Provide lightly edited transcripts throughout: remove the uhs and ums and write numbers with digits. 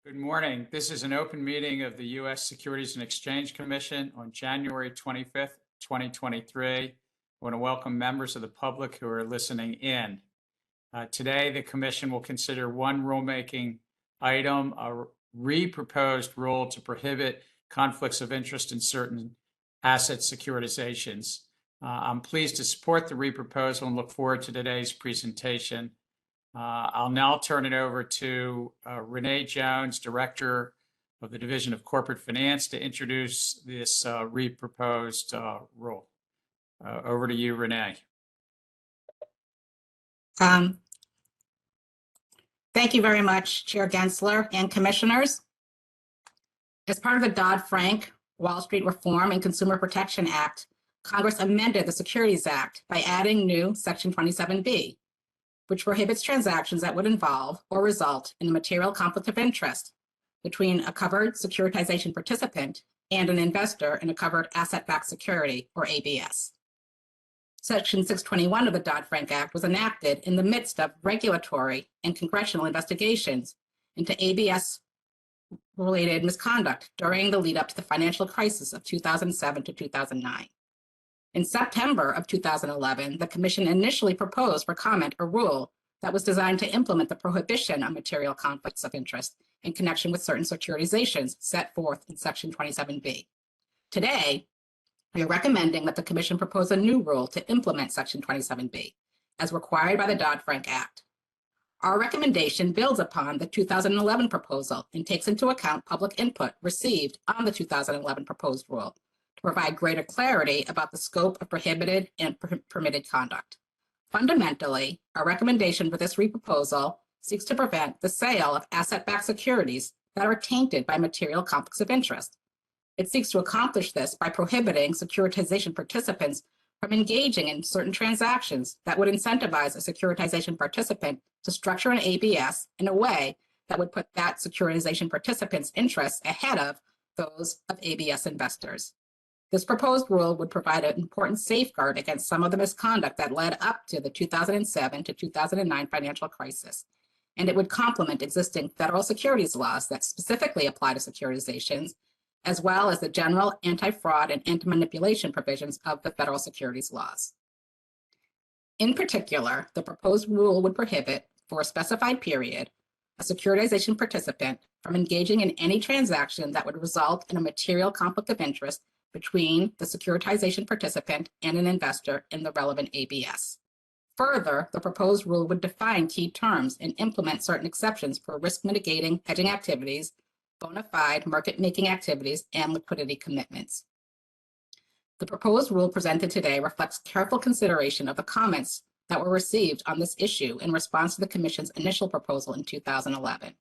Good morning. This is an open meeting of the U.S. Securities and Exchange Commission on January 25th, 2023. I want to welcome members of the public who are listening in. Today, the Commission will consider one rulemaking item, a re-proposed rule to prohibit conflicts of interest in certain asset securitizations. I'm pleased to support the re-proposal and look forward to today's presentation. I'll now turn it over to Renee Jones, Director of the Division of Corporate Finance, to introduce this re-proposed rule. Over to you, Renee. Thank you very much, Chair Gensler and Commissioners. As part of the Dodd-Frank Wall Street Reform and Consumer Protection Act, Congress amended the Securities Act by adding new Section 27B, which prohibits transactions that would involve or result in a material conflict of interest between a covered securitization participant and an investor in a covered asset-backed security, or ABS. Section 621 of the Dodd-Frank Act was enacted in the midst of regulatory and congressional investigations into ABS-related misconduct during the lead-up to the financial crisis of 2007 to 2009. In September of 2011, the Commission initially proposed for comment a rule that was designed to implement the prohibition on material conflicts of interest in connection with certain securitizations set forth in Section 27B. Today, we are recommending that the Commission propose a new rule to implement Section 27B, as required by the Dodd-Frank Act. Our recommendation builds upon the 2011 proposal and takes into account public input received on the 2011 proposed rule, to provide greater clarity about the scope of prohibited and permitted conduct. Fundamentally, our recommendation for this re-proposal seeks to prevent the sale of asset-backed securities that are tainted by material conflicts of interest. It seeks to accomplish this by prohibiting securitization participants from engaging in certain transactions that would incentivize a securitization participant to structure an ABS in a way that would put that securitization participant's interests ahead of those of ABS investors. This proposed rule would provide an important safeguard against some of the misconduct that led up to the 2007 to 2009 financial crisis, and it would complement existing federal securities laws that specifically apply to securitizations, as well as the general anti-fraud and anti-manipulation provisions of the federal securities laws. In particular, the proposed rule would prohibit, for a specified period, a securitization participant from engaging in any transaction that would result in a material conflict of interest between the securitization participant and an investor in the relevant ABS. Further, the proposed rule would define key terms and implement certain exceptions for risk mitigating hedging activities, bona fide market making activities, and liquidity commitments. The proposed rule presented today reflects careful consideration of the comments that were received on this issue in response to the Commission's initial proposal in 2011.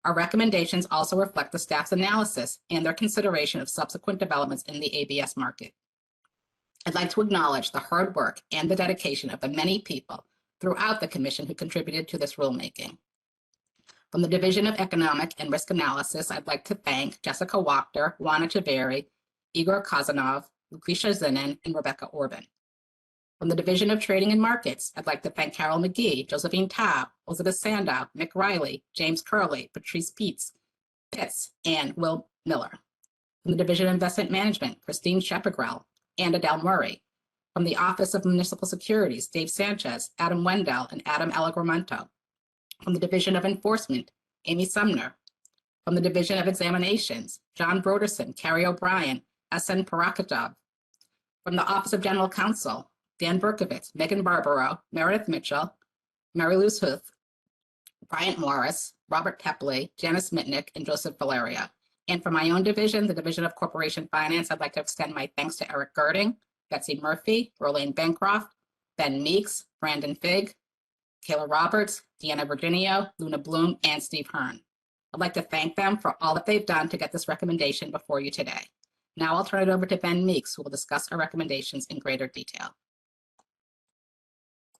Our recommendations also reflect the staff's analysis and their consideration of subsequent developments in the ABS market. I'd like to acknowledge the hard work and the dedication of the many people throughout the Commission who contributed to this rulemaking. From the Division of Economic and Risk Analysis, I'd like to thank Jessica Wachter, Juana Chaveri, Igor Kazanov, Lucretia Zinin, and Rebecca Orban. From the Division of Trading and Markets, I'd like to thank Carol McGee, Josephine Taub, Elizabeth Sandow, Mick Riley, James Curley, Patrice Pitts, and Will Miller. From the Division of Investment Management, Christine Shepagrell and Adele Murray. From the Office of Municipal Securities, Dave Sanchez, Adam Wendell, and Adam Alagramento. From the Division of Enforcement, Amy Sumner. From the Division of Examinations, John Broderson, Carrie O'Brien, S.N. Parakatov. From the Office of General Counsel, Dan Berkovitz, Megan Barbaro, Meredith Mitchell, Mary Louise Huth, Bryant Morris, Robert Pepley, Janice Mitnick, and Joseph Valeria. And for my own division, the Division of Corporation Finance, I'd like to extend my thanks to Eric Girding, Betsy Murphy, Rolane Bancroft, Ben Meeks, Brandon Figg, Kayla Roberts, Deanna Virginio, Luna Bloom, and Steve Hearn. I'd like to thank them for all that they've done to get this recommendation before you today. Now I'll turn it over to Ben Meeks, who will discuss our recommendations in greater detail.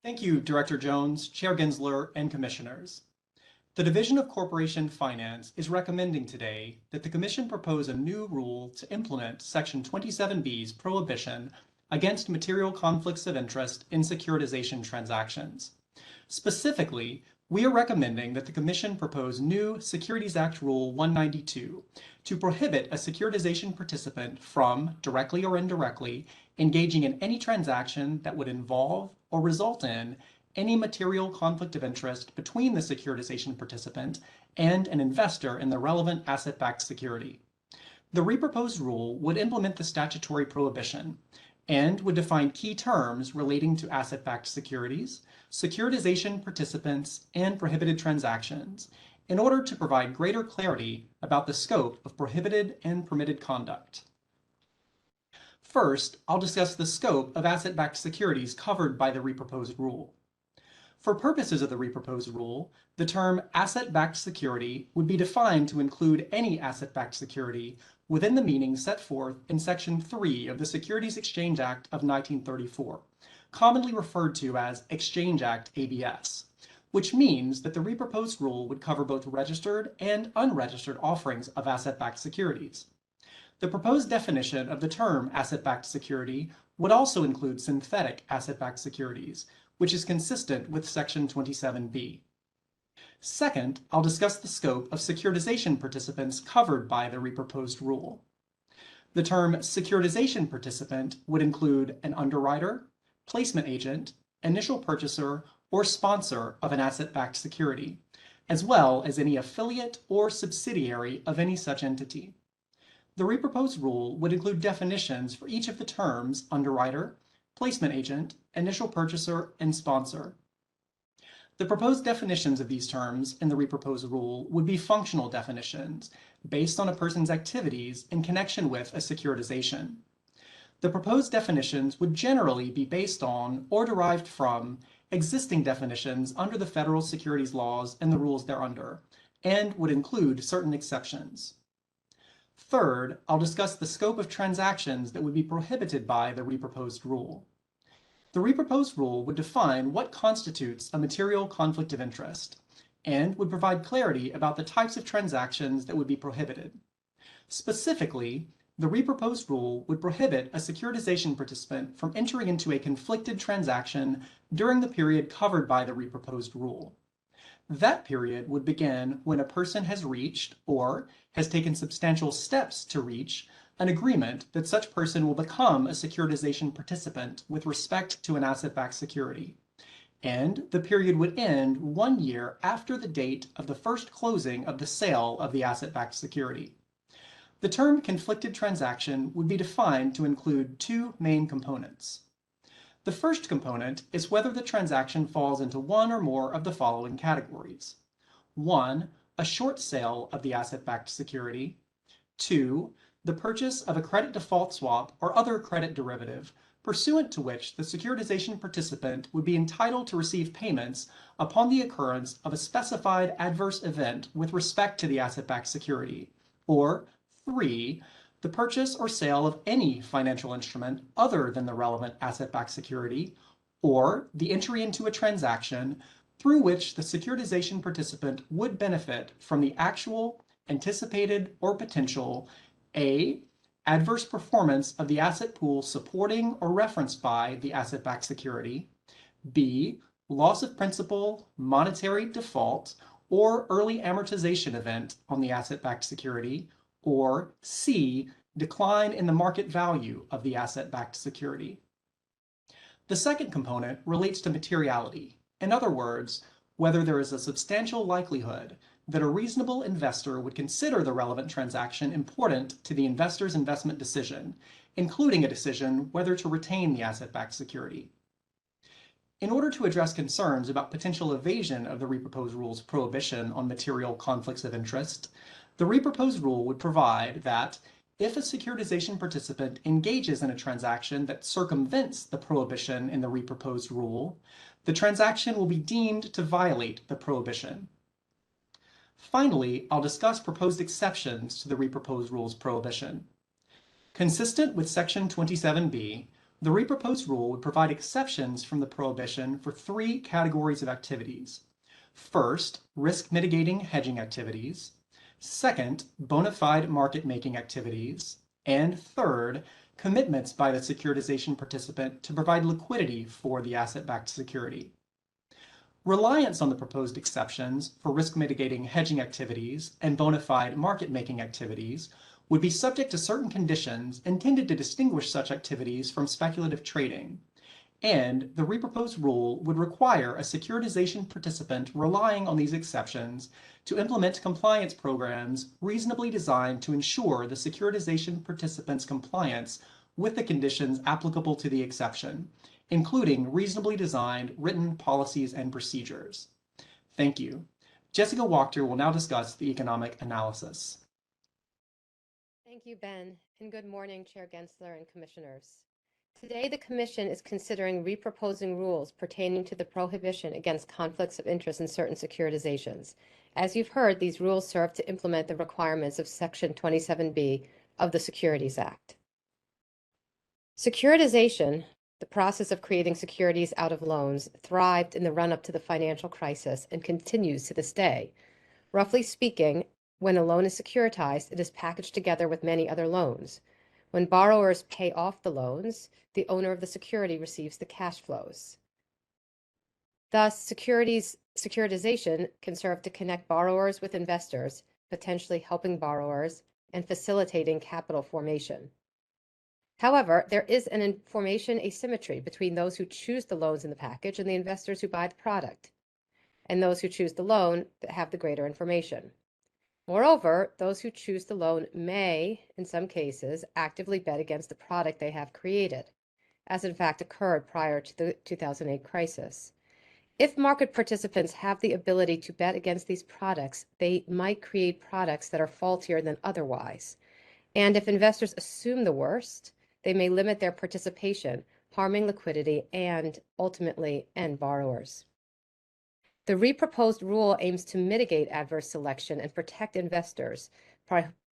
Thank you, Director Jones, Chair Gensler, and Commissioners. The Division of Corporation Finance is recommending today that the Commission propose a new rule to implement Section 27B's prohibition against material conflicts of interest in securitization transactions. Specifically, we are recommending that the Commission propose new Securities Act Rule 192 to prohibit a securitization participant from, directly or indirectly, engaging in any transaction that would involve or result in any material conflict of interest between the securitization participant and an investor in the relevant asset-backed security. The reproposed rule would implement the statutory prohibition and would define key terms relating to asset-backed securities, securitization participants, and prohibited transactions in order to provide greater clarity about the scope of prohibited and permitted conduct. First, I'll discuss the scope of asset-backed securities covered by the reproposed rule. For purposes of the reproposed rule, the term asset-backed security would be defined to include any asset-backed security within the meaning set forth in Section 3 of the Securities Exchange Act of 1934, commonly referred to as Exchange Act ABS, which means that the reproposed rule would cover both registered and unregistered offerings of asset-backed securities. The proposed definition of the term asset-backed security would also include synthetic asset-backed securities, which is consistent with Section 27B. Second, I'll discuss the scope of securitization participants covered by the reproposed rule. The term securitization participant would include an underwriter, placement agent, initial purchaser, or sponsor of an asset-backed security, as well as any affiliate or subsidiary of any such entity. The reproposed rule would include definitions for each of the terms underwriter, placement agent, initial purchaser, and sponsor. The proposed definitions of these terms in the reproposed rule would be functional definitions based on a person's activities in connection with a securitization. The proposed definitions would generally be based on or derived from existing definitions under the federal securities laws and the rules thereunder, and would include certain exceptions. Third, I'll discuss the scope of transactions that would be prohibited by the reproposed rule. The reproposed rule would define what constitutes a material conflict of interest and would provide clarity about the types of transactions that would be prohibited. Specifically, the reproposed rule would prohibit a securitization participant from entering into a conflicted transaction during the period covered by the reproposed rule. That period would begin when a person has reached or has taken substantial steps to reach an agreement that such person will become a securitization participant with respect to an asset-backed security. And the period would end 1 year after the date of the first closing of the sale of the asset-backed security. The term conflicted transaction would be defined to include two main components. The first component is whether the transaction falls into one or more of the following categories. 1, a short sale of the asset-backed security. 2, the purchase of a credit default swap or other credit derivative, pursuant to which the securitization participant would be entitled to receive payments upon the occurrence of a specified adverse event with respect to the asset-backed security. Or 3, the purchase or sale of any financial instrument other than the relevant asset-backed security, or the entry into a transaction through which the securitization participant would benefit from the actual, anticipated, or potential A, adverse performance of the asset pool supporting or referenced by the asset-backed security. B, loss of principal, monetary default, or early amortization event on the asset-backed security. Or C, decline in the market value of the asset-backed security. The second component relates to materiality. In other words, whether there is a substantial likelihood that a reasonable investor would consider the relevant transaction important to the investor's investment decision, including a decision whether to retain the asset-backed security. In order to address concerns about potential evasion of the reproposed rule's prohibition on material conflicts of interest, the reproposed rule would provide that if a securitization participant engages in a transaction that circumvents the prohibition in the reproposed rule, the transaction will be deemed to violate the prohibition. Finally, I'll discuss proposed exceptions to the reproposed rule's prohibition. Consistent with Section 27B, the reproposed rule would provide exceptions from the prohibition for 3 categories of activities. First, risk mitigating hedging activities. Second, bona fide market making activities. And third, commitments by the securitization participant to provide liquidity for the asset-backed security. Reliance on the proposed exceptions for risk mitigating hedging activities and bona fide market making activities would be subject to certain conditions intended to distinguish such activities from speculative trading. And the reproposed rule would require a securitization participant relying on these exceptions to implement compliance programs reasonably designed to ensure the securitization participant's compliance with the conditions applicable to the exception, including reasonably designed written policies and procedures. Thank you. Jessica Wachter will now discuss the economic analysis. Thank you, Ben, and good morning, Chair Gensler and Commissioners. Today, the Commission is considering reproposing rules pertaining to the prohibition against conflicts of interest in certain securitizations. As you've heard, these rules serve to implement the requirements of Section 27B of the Securities Act. Securitization, the process of creating securities out of loans, thrived in the run-up to the financial crisis and continues to this day. Roughly speaking, when a loan is securitized, it is packaged together with many other loans. When borrowers pay off the loans, the owner of the security receives the cash flows. Thus, securitization can serve to connect borrowers with investors, potentially helping borrowers and facilitating capital formation. However, there is an information asymmetry between those who choose the loans in the package and the investors who buy the product, and those who choose the loan that have the greater information. Moreover, those who choose the loan may, in some cases, actively bet against the product they have created, as in fact occurred prior to the 2008 crisis. If market participants have the ability to bet against these products, they might create products that are faultier than otherwise. And if investors assume the worst, they may limit their participation, harming liquidity and, ultimately, end borrowers. The reproposed rule aims to mitigate adverse selection and protect investors,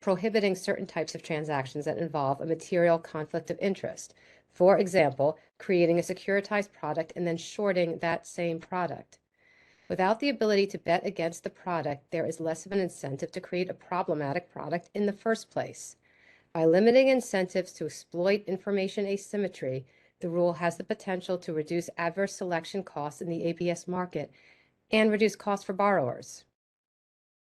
prohibiting certain types of transactions that involve a material conflict of interest. For example, creating a securitized product and then shorting that same product. Without the ability to bet against the product, there is less of an incentive to create a problematic product in the first place. By limiting incentives to exploit information asymmetry, the rule has the potential to reduce adverse selection costs in the ABS market and reduce costs for borrowers.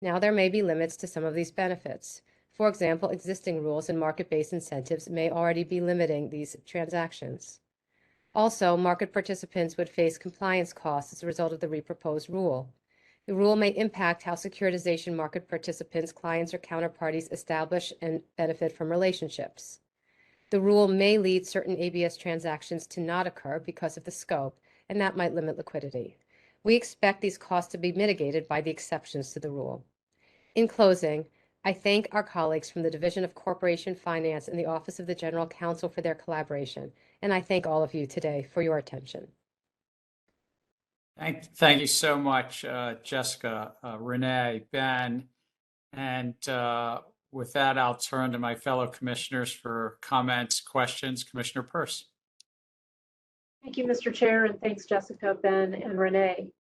Now, there may be limits to some of these benefits. For example, existing rules and market-based incentives may already be limiting these transactions. Also, market participants would face compliance costs as a result of the reproposed rule. The rule may impact how securitization market participants, clients, or counterparties establish and benefit from relationships. The rule may lead certain ABS transactions to not occur because of the scope, and that might limit liquidity. We expect these costs to be mitigated by the exceptions to the rule. In closing, I thank our colleagues from the Division of Corporation Finance and the Office of the General Counsel for their collaboration, and I thank all of you today for your attention. Thank you so much, Jessica, Renee, Ben. And with that, I'll turn to my fellow commissioners for comments, questions. Commissioner Peirce. Thank you, Mr. Chair, and thanks, Jessica, Ben, and Renee.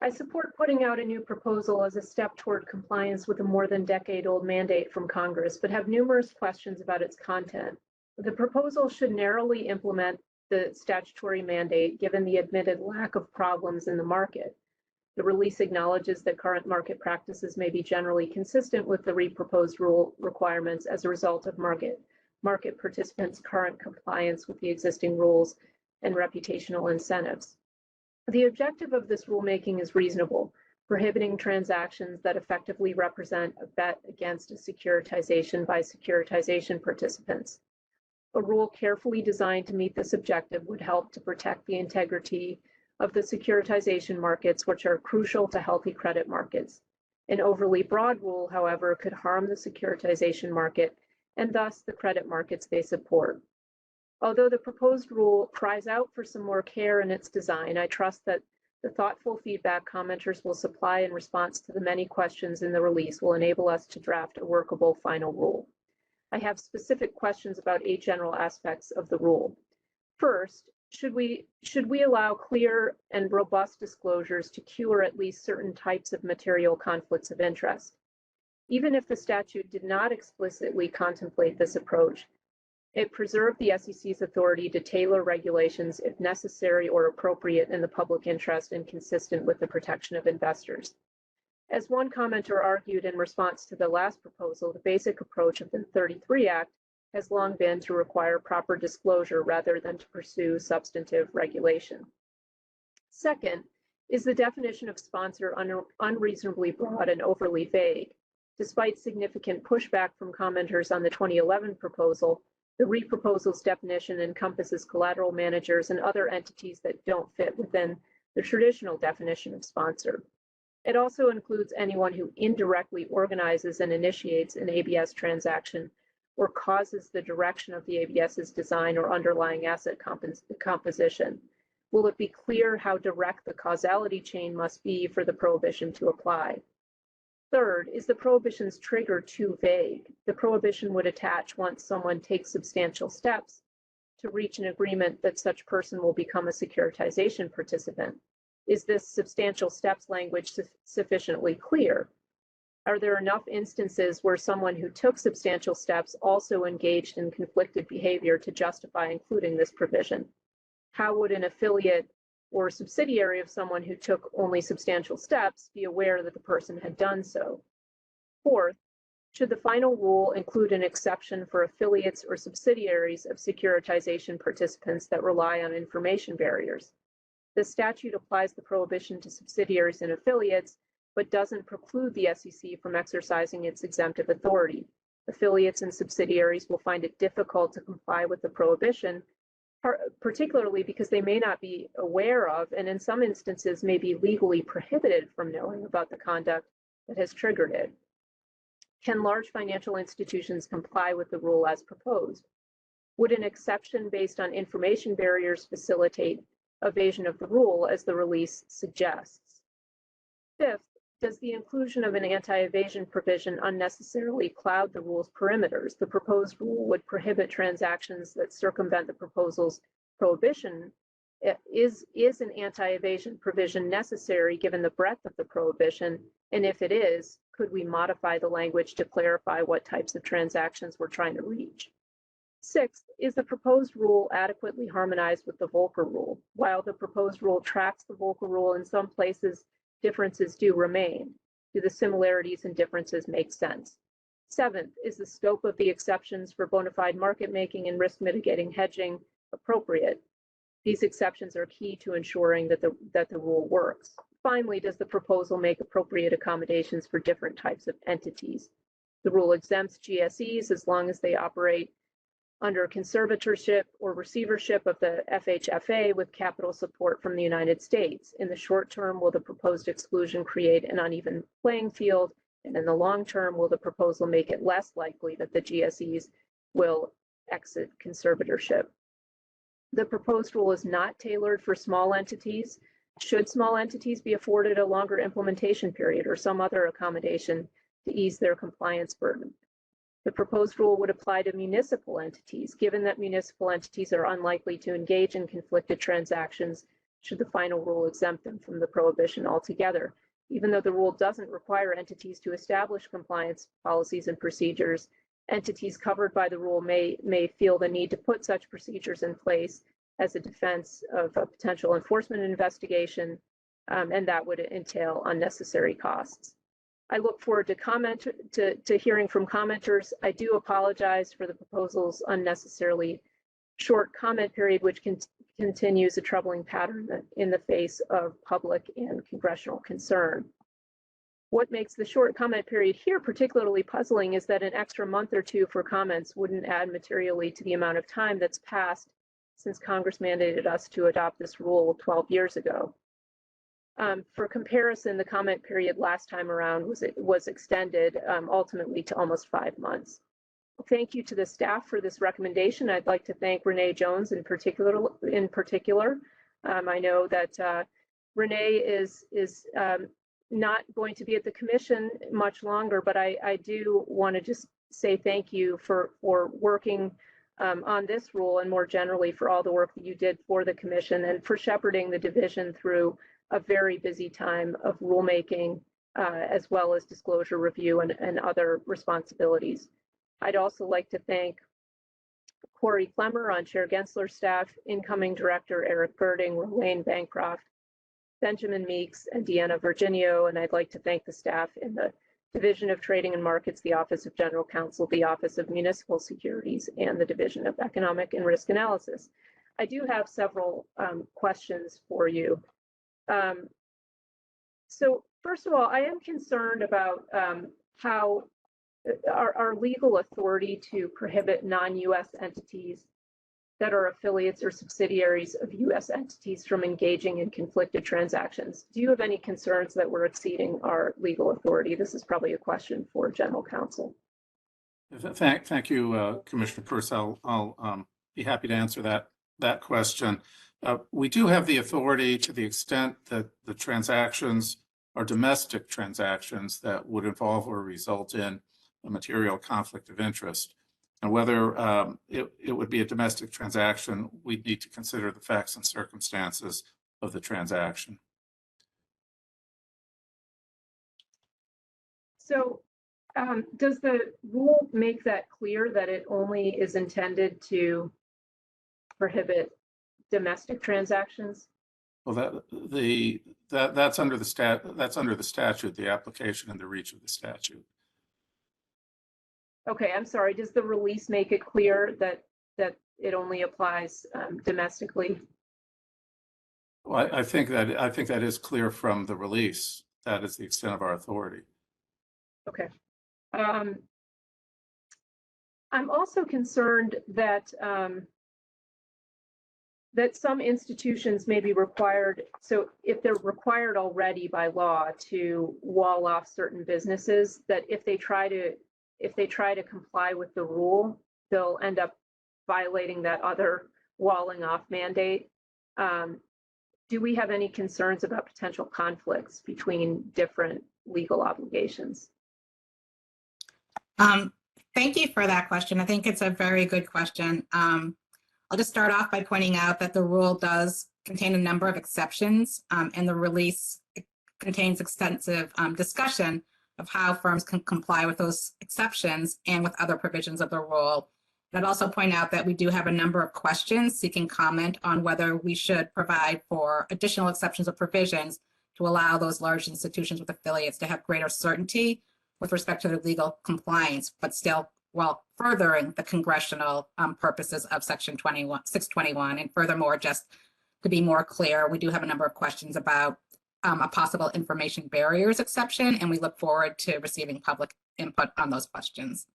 I support putting out a new proposal as a step toward compliance with a more than decade-old mandate from Congress, but have numerous questions about its content. The proposal should narrowly implement the statutory mandate, given the admitted lack of problems in the market. The release acknowledges that current market practices may be generally consistent with the reproposed rule requirements as a result of market participants' current compliance with the existing rules and reputational incentives. The objective of this rulemaking is reasonable, prohibiting transactions that effectively represent a bet against a securitization by securitization participants. A rule carefully designed to meet this objective would help to protect the integrity of the securitization markets, which are crucial to healthy credit markets. An overly broad rule, however, could harm the securitization market and thus the credit markets they support. Although the proposed rule cries out for some more care in its design, I trust that the thoughtful feedback commenters will supply in response to the many questions in the release will enable us to draft a workable final rule. I have specific questions about 8 general aspects of the rule. First, should we allow clear and robust disclosures to cure at least certain types of material conflicts of interest? Even if the statute did not explicitly contemplate this approach, It preserved the SEC's authority to tailor regulations if necessary or appropriate in the public interest and consistent with the protection of investors. As one commenter argued in response to the last proposal, the basic approach of the 33 Act has long been to require proper disclosure rather than to pursue substantive regulation. Second, is the definition of sponsor unreasonably broad and overly vague? Despite significant pushback from commenters on the 2011 proposal, the reproposal's definition encompasses collateral managers and other entities that don't fit within the traditional definition of sponsor. It also includes anyone who indirectly organizes and initiates an ABS transaction or causes the direction of the ABS's design or underlying asset composition. Will it be clear how direct the causality chain must be for the prohibition to apply? Third, is the prohibition's trigger too vague? The prohibition would attach once someone takes substantial steps to reach an agreement that such person will become a securitization participant. Is this substantial steps language sufficiently clear? Are there enough instances where someone who took substantial steps also engaged in conflicted behavior to justify including this provision? How would an affiliate or subsidiary of someone who took only substantial steps be aware that the person had done so? Fourth, should the final rule include an exception for affiliates or subsidiaries of securitization participants that rely on information barriers? The statute applies the prohibition to subsidiaries and affiliates, but doesn't preclude the SEC from exercising its exemptive authority. Affiliates and subsidiaries will find it difficult to comply with the prohibition, particularly because they may not be aware of, and in some instances may be legally prohibited from knowing about the conduct that has triggered it. Can large financial institutions comply with the rule as proposed? Would an exception based on information barriers facilitate evasion of the rule, as the release suggests? Fifth, does the inclusion of an anti-evasion provision unnecessarily cloud the rule's perimeters? The proposed rule would prohibit transactions that circumvent the proposal's prohibition. Is an anti-evasion provision necessary given the breadth of the prohibition? And if it is, could we modify the language to clarify what types of transactions we're trying to reach? Sixth, is the proposed rule adequately harmonized with the Volcker Rule? While the proposed rule tracks the Volcker Rule, in some places differences do remain. Do the similarities and differences make sense? Seventh, is the scope of the exceptions for bona fide market making and risk mitigating hedging appropriate? These exceptions are key to ensuring that the rule works. Finally, does the proposal make appropriate accommodations for different types of entities? The rule exempts GSEs as long as they operate under conservatorship or receivership of the FHFA with capital support from the United States. In the short term, will the proposed exclusion create an uneven playing field? And in the long term, will the proposal make it less likely that the GSEs will exit conservatorship? The proposed rule is not tailored for small entities. Should small entities be afforded a longer implementation period or some other accommodation to ease their compliance burden? The proposed rule would apply to municipal entities. Given that municipal entities are unlikely to engage in conflicted transactions, should the final rule exempt them from the prohibition altogether? Even though the rule doesn't require entities to establish compliance policies and procedures, entities covered by the rule may feel the need to put such procedures in place as a defense of a potential enforcement investigation, and that would entail unnecessary costs. I look forward to hearing from commenters. I do apologize for the proposal's unnecessarily short comment period, which continues a troubling pattern in the face of public and congressional concern. What makes the short comment period here particularly puzzling is that an extra month or two for comments wouldn't add materially to the amount of time that's passed since Congress mandated us to adopt this rule 12 years ago. For comparison, the comment period last time around was extended ultimately to almost 5 months. Thank you to the staff for this recommendation. I'd like to thank Renee Jones in particular. I know that Renee is not going to be at the commission much longer, but I do want to just say thank you for working on this rule and more generally for all the work that you did for the commission and for shepherding the division through a very busy time of rulemaking, as well as disclosure review and other responsibilities. I'd also like to thank Corey Clemmer on Chair Gensler's staff, incoming Director Eric Girding, Wayne Bancroft, Benjamin Meeks, and Deanna Virginio. And I'd like to thank the staff in the Division of Trading and Markets, the Office of General Counsel, the Office of Municipal Securities, and the Division of Economic and Risk Analysis. I do have several questions for you. So first of all, I am concerned about how our legal authority to prohibit non-U.S. entities that are affiliates or subsidiaries of U.S. entities from engaging in conflicted transactions. Do you have any concerns that we're exceeding our legal authority? This is probably a question for General Counsel. Thank you, Commissioner Purcell. I'll be happy to answer that question. We do have the authority to the extent that the transactions are domestic transactions that would involve or result in a material conflict of interest. And whether it would be a domestic transaction, we'd need to consider the facts and circumstances of the transaction. So does the rule make that clear that it only is intended to prohibit domestic transactions? Well, that's under the statute, the application and the reach of the statute. Okay, I'm sorry. Does the release make it clear that it only applies domestically? Well, I think that is clear from the release. That is the extent of our authority. Okay. I'm also concerned that that some institutions may be required. So if they're required already by law to wall off certain businesses, that if they try to comply with the rule, they'll end up violating that other walling off mandate. Do we have any concerns about potential conflicts between different legal obligations? Thank you for that question. I think it's a very good question. I'll just start off by pointing out that the rule does contain a number of exceptions, and the release contains extensive discussion of how firms can comply with those exceptions and with other provisions of the rule. And I'd also point out that we do have a number of questions seeking comment on whether we should provide for additional exceptions or provisions to allow those large institutions with affiliates to have greater certainty with respect to their legal compliance, but still while furthering the congressional purposes of Section 621. And furthermore, just to be more clear, we do have a number of questions about a possible information barriers exception, and we look forward to receiving public input on those questions.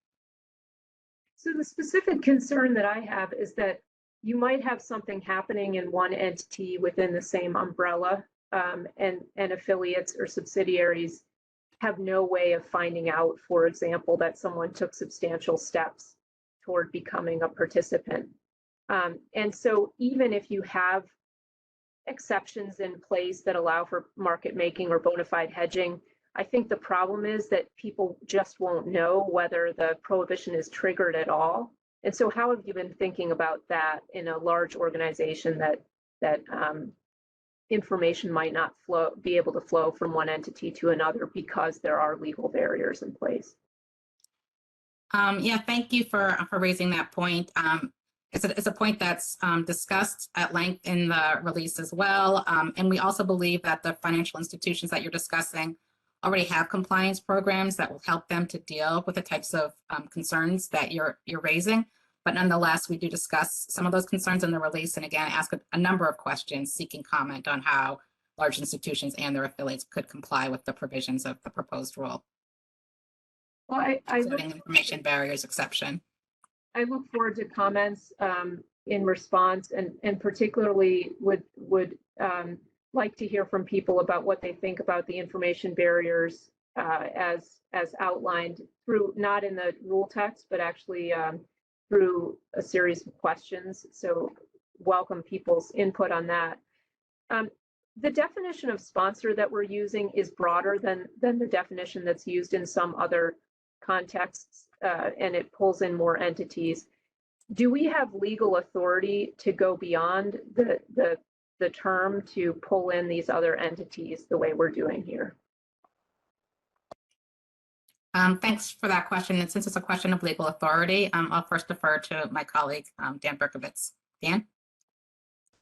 So the specific concern that I have is that you might have something happening in one entity within the same umbrella, and affiliates or subsidiaries have no way of finding out, for example, that someone took substantial steps toward becoming a participant. And so even if you have exceptions in place that allow for market making or bona fide hedging, I think the problem is that people just won't know whether the prohibition is triggered at all. And so how have you been thinking about that in a large organization that information might not be able to flow from one entity to another because there are legal barriers in place? Yeah, thank you for raising that point. It's a point that's discussed at length in the release as well. And we also believe that the financial institutions that you're discussing already have compliance programs that will help them to deal with the types of concerns that you're raising. But nonetheless, we do discuss some of those concerns in the release, and again, ask a number of questions seeking comment on how large institutions and their affiliates could comply with the provisions of the proposed rule. Well, including information barriers exception. I look forward to comments in response, and particularly would like to hear from people about what they think about the information barriers as outlined through, not in the rule text, but actually through a series of questions. So welcome people's input on that. The definition of sponsor that we're using is broader than the definition that's used in some other contexts, and it pulls in more entities. Do we have legal authority to go beyond the term to pull in these other entities the way we're doing here? Thanks for that question. And since it's a question of legal authority, I'll first defer to my colleague, Dan Berkovitz. Dan?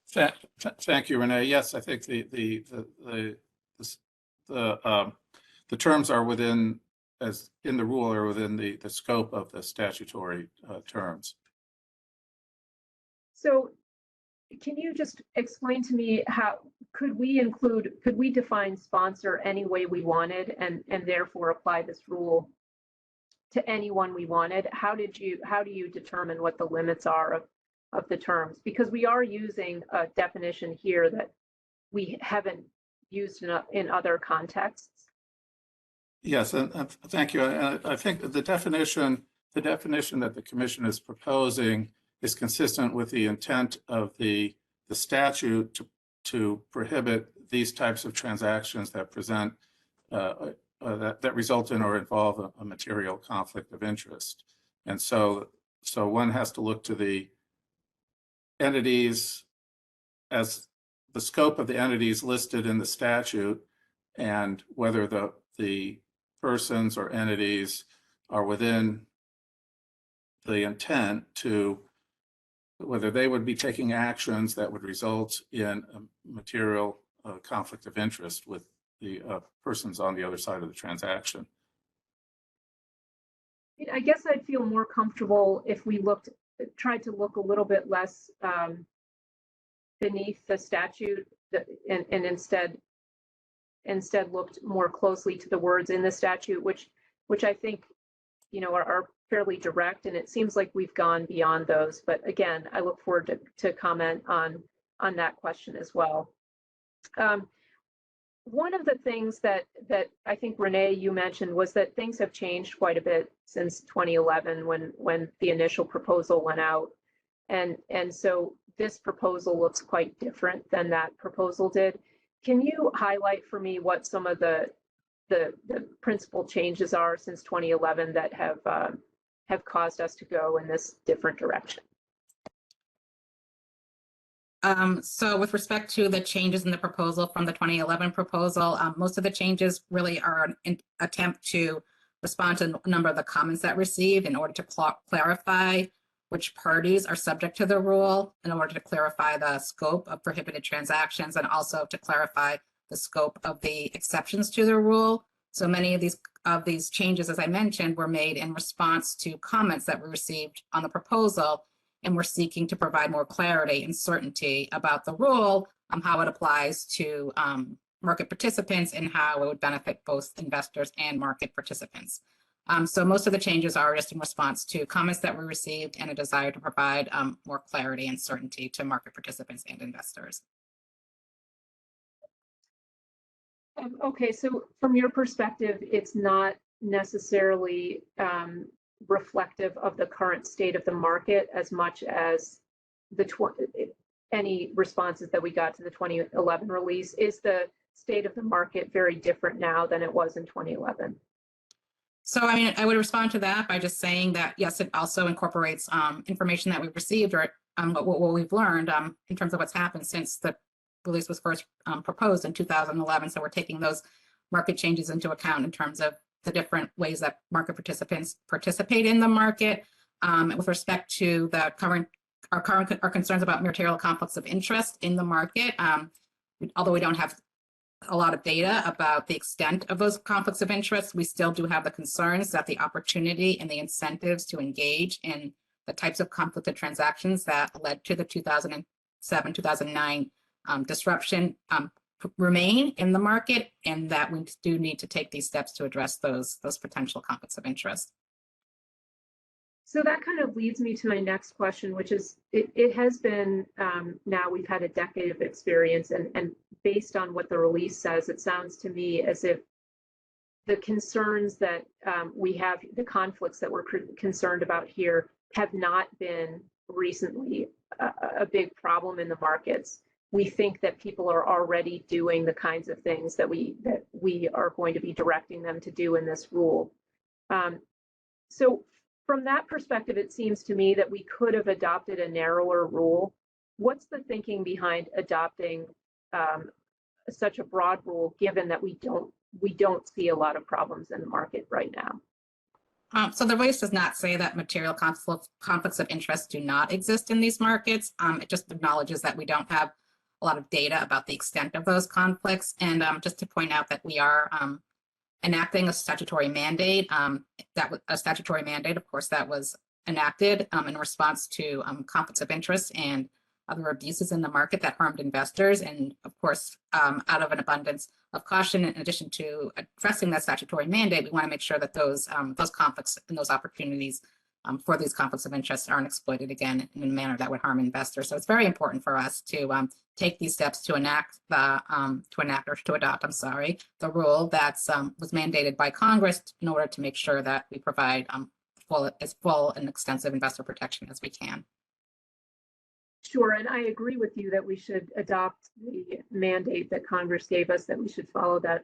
Thank you, Renee. Yes, I think the terms are within, as in the rule, are within the scope of the statutory terms. So can you just explain to me how could we define sponsor any way we wanted and therefore apply this rule to anyone we wanted? How do you determine what the limits are of the terms? Because we are using a definition here that we haven't used in other contexts. Yes, and thank you. I think the definition that the commission is proposing is consistent with the intent of the statute to prohibit these types of transactions that present that result in or involve a material conflict of interest. And so one has to look to the entities as the scope of the entities listed in the statute and whether the persons or entities are within the intent to whether they would be taking actions that would result in a material conflict of interest with the persons on the other side of the transaction. I guess I'd feel more comfortable if we tried to look a little bit less beneath the statute and instead looked more closely to the words in the statute, which I think, are fairly direct, and it seems like we've gone beyond those. But again, I look forward to comment on that question as well. One of the things that I think, Renee, you mentioned was that things have changed quite a bit since 2011 when the initial proposal went out. And so this proposal looks quite different than that proposal did. Can you highlight for me what some of the principal changes are since 2011 that have caused us to go in this different direction? So with respect to the changes in the proposal from the 2011 proposal, most of the changes really are an attempt to respond to a number of the comments that received in order to clarify which parties are subject to the rule, in order to clarify the scope of prohibited transactions, and also to clarify the scope of the exceptions to the rule. So many of these changes, as I mentioned, were made in response to comments that were received on the proposal, and we're seeking to provide more clarity and certainty about the rule, how it applies to market participants, and how it would benefit both investors and market participants. So most of the changes are just in response to comments that were received and a desire to provide more clarity and certainty to market participants and investors. Okay, so from your perspective, it's not necessarily reflective of the current state of the market as much as any responses that we got to the 2011 release. Is the state of the market very different now than it was in 2011? So, I mean, I would respond to that by just saying that, yes, it also incorporates information that we've received or what we've learned in terms of what's happened since the release was first proposed in 2011. So we're taking those market changes into account in terms of the different ways that market participants participate in the market. With respect to our concerns about material conflicts of interest in the market, although we don't have a lot of data about the extent of those conflicts of interest, we still do have the concerns that the opportunity and the incentives to engage in the types of conflicted transactions that led to the 2007-2009 disruption remain in the market, and that we do need to take these steps to address those potential conflicts of interest. So that kind of leads me to my next question, which is, it has been, now we've had a decade of experience, and based on what the release says, it sounds to me as if the concerns that we have, the conflicts that we're concerned about here, have not been recently a big problem in the markets. We think that people are already doing the kinds of things that we are going to be directing them to do in this rule. So from that perspective, it seems to me that we could have adopted a narrower rule. What's the thinking behind adopting such a broad rule, given that we don't see a lot of problems in the market right now? So the release does not say that material conflicts of interest do not exist in these markets. It just acknowledges that we don't have a lot of data about the extent of those conflicts. And just to point out that we are enacting a statutory mandate, of course, that was enacted in response to conflicts of interest and other abuses in the market that harmed investors. And of course, out of an abundance of caution, in addition to addressing that statutory mandate, we want to make sure that those conflicts and those opportunities for these conflicts of interest aren't exploited again in a manner that would harm investors. So it's very important for us to take these steps to adopt the rule that's was mandated by Congress in order to make sure that we provide as full and extensive investor protection as we can. Sure, and I agree with you that we should adopt the mandate that Congress gave us, that we should follow that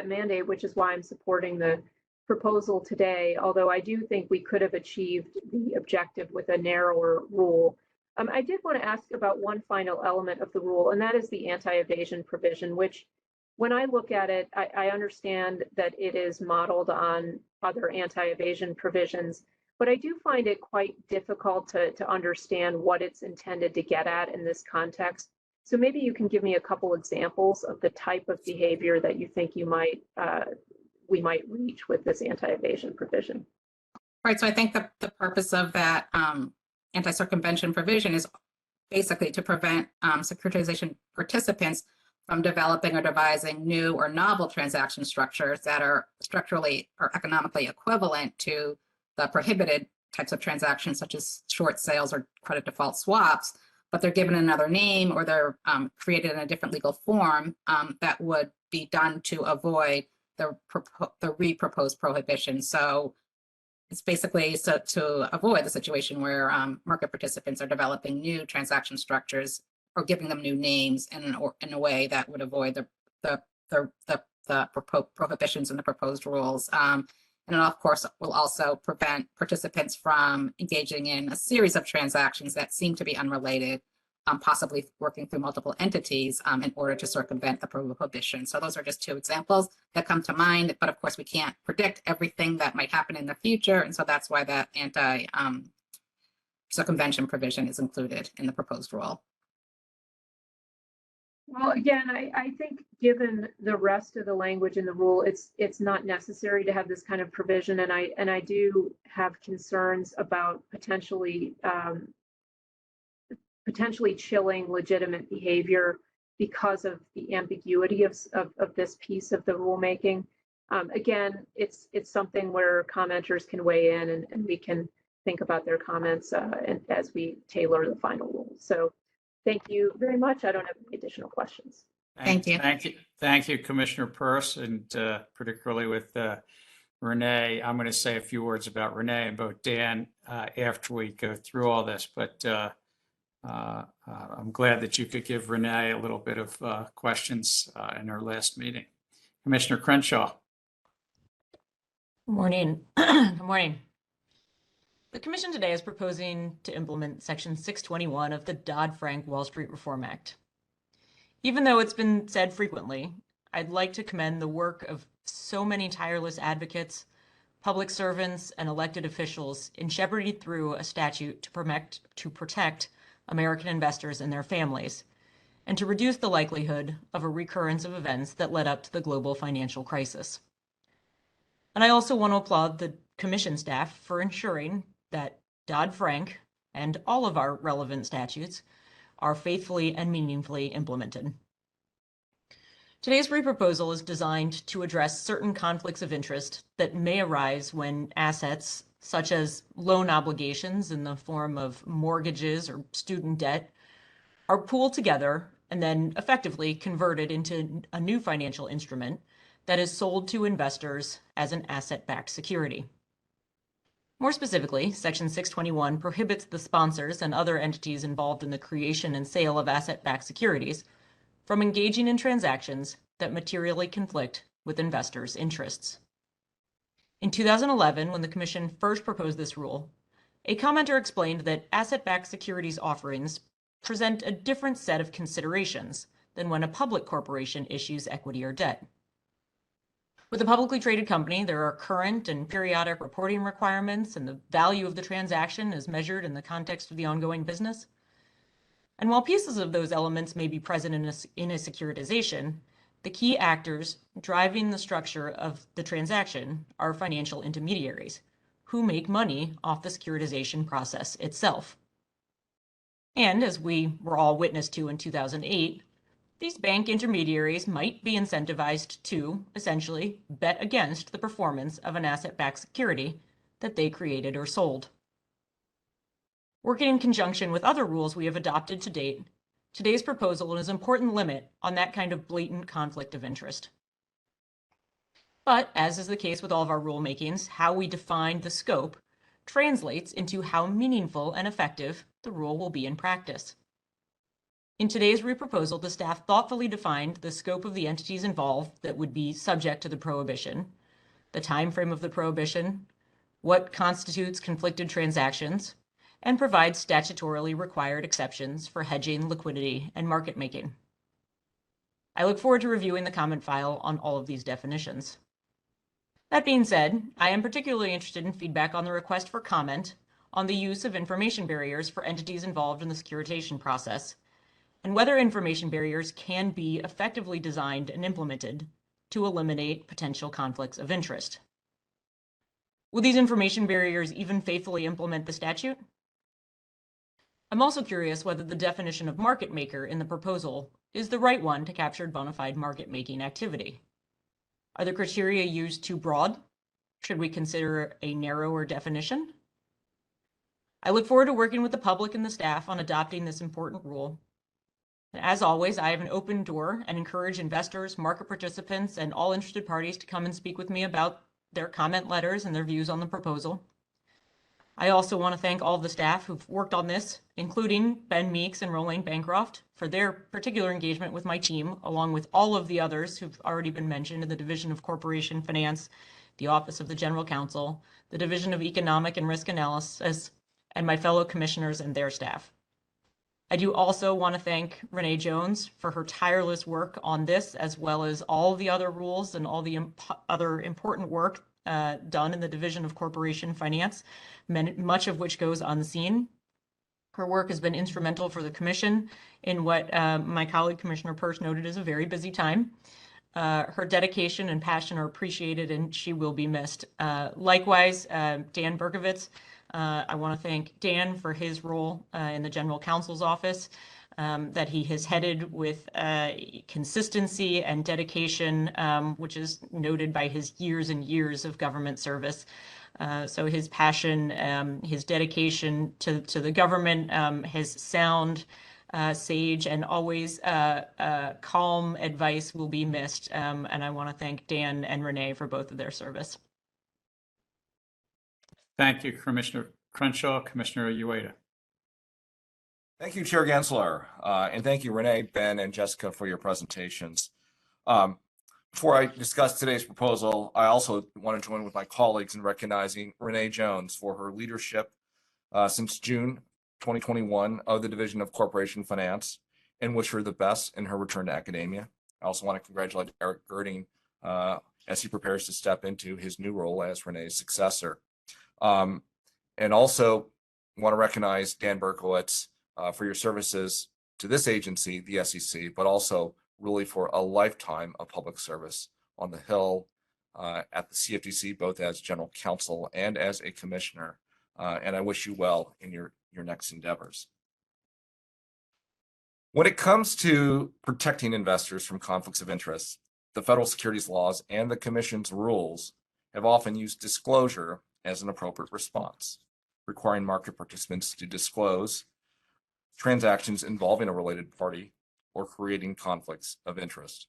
mandate, which is why I'm supporting the proposal today, although I do think we could have achieved the objective with a narrower rule. I did want to ask about one final element of the rule, and that is the anti-evasion provision, which when I look at it, I understand that it is modeled on other anti-evasion provisions, but I do find it quite difficult to understand what it's intended to get at in this context. So maybe you can give me a couple examples of the type of behavior that you think we might reach with this anti-evasion provision. Right, so I think the purpose of that anti-circumvention provision is basically to prevent securitization participants from developing or devising new or novel transaction structures that are structurally or economically equivalent to the prohibited types of transactions, such as short sales or credit default swaps, but they're given another name or they're created in a different legal form that would be done to avoid the re-proposed prohibition. So it's basically to avoid the situation where market participants are developing new transaction structures or giving them new names in a way that would avoid the prohibitions in the proposed rules. And of course, will also prevent participants from engaging in a series of transactions that seem to be unrelated, possibly working through multiple entities in order to circumvent the prohibition. So those are just two examples that come to mind, but of course we can't predict everything that might happen in the future. And so that's why that anti-circumvention provision is included in the proposed rule. Well, again, I think given the rest of the language in the rule, it's not necessary to have this kind of provision, and I do have concerns about potentially chilling legitimate behavior because of the ambiguity of this piece of the rulemaking. Again, it's something where commenters can weigh in and we can think about their comments as we tailor the final rule. So thank you very much. I don't have any additional questions. Thank you. Thank you, Commissioner Peirce, and particularly with Renee. I'm going to say a few words about Renee and both Dan after we go through all this, but I'm glad that you could give Renee a little bit of questions in our last meeting. Commissioner Crenshaw. Good morning. Good morning. The Commission today is proposing to implement Section 621 of the Dodd-Frank Wall Street Reform Act. Even though it's been said frequently, I'd like to commend the work of so many tireless advocates, public servants, and elected officials in shepherding through a statute to protect American investors and their families, and to reduce the likelihood of a recurrence of events that led up to the global financial crisis. And I also want to applaud the Commission staff for ensuring that Dodd-Frank and all of our relevant statutes are faithfully and meaningfully implemented. Today's proposal is designed to address certain conflicts of interest that may arise when assets, such as loan obligations in the form of mortgages or student debt, are pooled together and then effectively converted into a new financial instrument that is sold to investors as an asset-backed security. More specifically, Section 621 prohibits the sponsors and other entities involved in the creation and sale of asset-backed securities from engaging in transactions that materially conflict with investors' interests. In 2011, when the Commission first proposed this rule, a commenter explained that asset-backed securities offerings present a different set of considerations than when a public corporation issues equity or debt. With a publicly traded company, there are current and periodic reporting requirements, and the value of the transaction is measured in the context of the ongoing business. And while pieces of those elements may be present in a securitization, the key actors driving the structure of the transaction are financial intermediaries who make money off the securitization process itself. And as we were all witness to in 2008, these bank intermediaries might be incentivized to, essentially, bet against the performance of an asset-backed security that they created or sold. Working in conjunction with other rules we have adopted to date, today's proposal is an important limit on that kind of blatant conflict of interest. But, as is the case with all of our rulemakings, how we define the scope translates into how meaningful and effective the rule will be in practice. In today's reproposal, the staff thoughtfully defined the scope of the entities involved that would be subject to the prohibition, the time frame of the prohibition, what constitutes conflicted transactions, and provides statutorily required exceptions for hedging, liquidity, and market making. I look forward to reviewing the comment file on all of these definitions. That being said, I am particularly interested in feedback on the request for comment on the use of information barriers for entities involved in the securitization process, and whether information barriers can be effectively designed and implemented to eliminate potential conflicts of interest. Will these information barriers even faithfully implement the statute? I'm also curious whether the definition of market maker in the proposal is the right one to capture bona fide market making activity. Are the criteria used too broad? Should we consider a narrower definition? I look forward to working with the public and the staff on adopting this important rule. And as always, I have an open door and encourage investors, market participants, and all interested parties to come and speak with me about their comment letters and their views on the proposal. I also want to thank all of the staff who've worked on this, including Ben Meeks and Rolane Bancroft, for their particular engagement with my team, along with all of the others who've already been mentioned in the Division of Corporation Finance, the Office of the General Counsel, the Division of Economic and Risk Analysis, and my fellow commissioners and their staff. I do also want to thank Renee Jones for her tireless work on this, as well as all the other rules and all the other important work done in the Division of Corporation Finance, much of which goes unseen. Her work has been instrumental for the Commission in what my colleague Commissioner Peirce noted is a very busy time. Her dedication and passion are appreciated, and she will be missed. Likewise, Dan Berkovitz. I want to thank Dan for his role in the General Counsel's office that he has headed with consistency and dedication, which is noted by his years and years of government service. So his passion, his dedication to the government, his sound, sage, and always calm advice will be missed. And I want to thank Dan and Renee for both of their service. Thank you, Commissioner Crenshaw. Commissioner Ueda. Thank you, Chair Gensler, and thank you, Renee, Ben, and Jessica for your presentations. Before I discuss today's proposal, I also want to join with my colleagues in recognizing Renee Jones for her leadership since June 2021 of the Division of Corporation Finance, and wish her the best in her return to academia. I also want to congratulate Eric Girding as he prepares to step into his new role as Renee's successor. And also want to recognize Dan Berkowitz for your services to this agency, the SEC, but also really for a lifetime of public service on the Hill, at the CFTC, both as general counsel and as a commissioner. And I wish you well in your next endeavors. When it comes to protecting investors from conflicts of interest, the federal securities laws and the Commission's rules have often used disclosure as an appropriate response, requiring market participants to disclose transactions involving a related party or creating conflicts of interest.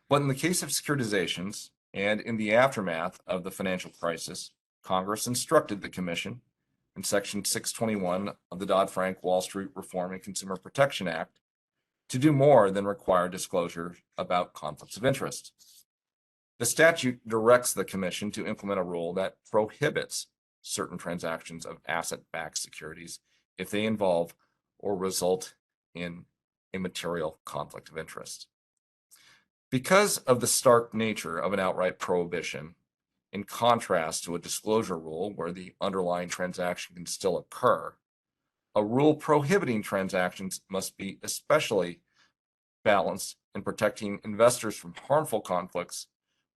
But in the case of securitizations and in the aftermath of the financial crisis, Congress instructed the Commission in Section 621 of the Dodd-Frank Wall Street Reform and Consumer Protection Act to do more than require disclosure about conflicts of interest. The statute directs the Commission to implement a rule that prohibits certain transactions of asset-backed securities if they involve or result in a material conflict of interest. Because of the stark nature of an outright prohibition, in contrast to a disclosure rule where the underlying transaction can still occur, a rule prohibiting transactions must be especially balanced in protecting investors from harmful conflicts